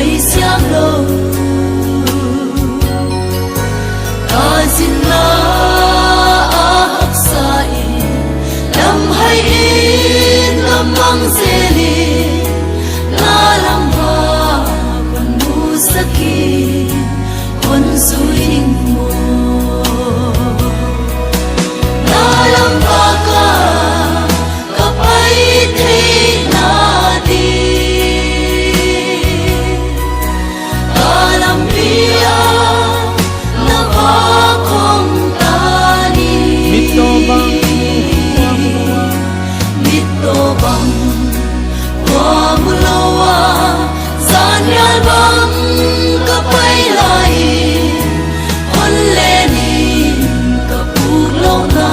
mây xiang lâu ta xin la hấp sai lâm hay in lâm mang zeli la lam ha quan mu saki quan suing mo la lam ba ka kapai thei na di ta lam pia na ba khom ta ni mito bang wa mulawa zanyal bang kapai lai hon le ni kapuk lo na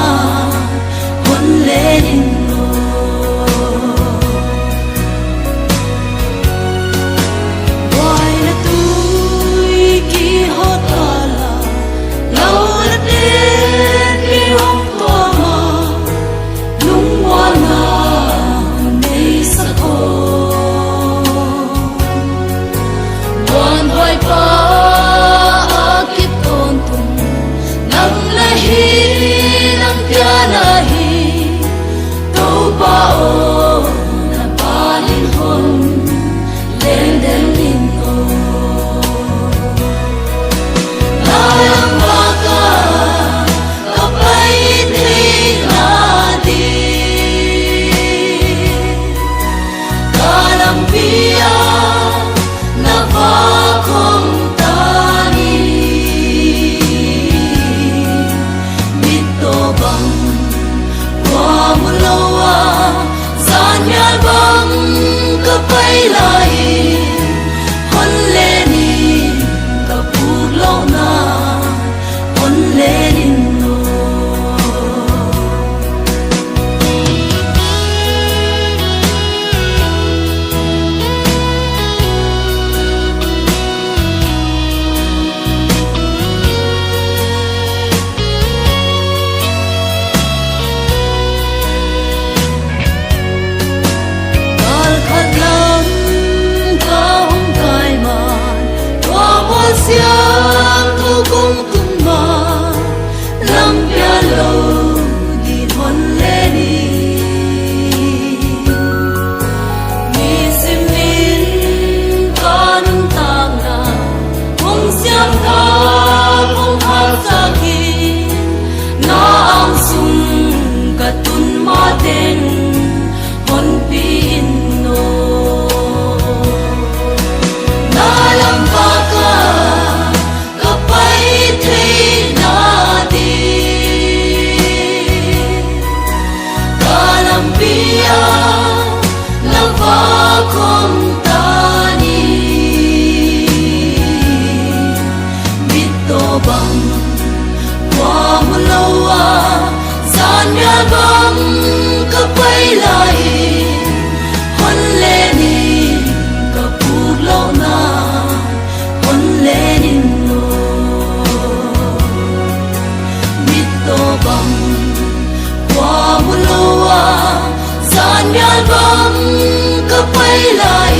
hon le ni xiang thu cung tung ma lam pia lâu đi hôn lê đi mi sim min con tang na hong xiang tha hong hát sa ki na ang sung ka tun ma ten hon pin no na lam pa ka kapai lai hon le ni kapuk lo na hon le ni no mito bang wa mulowa zanyal bang kapai lai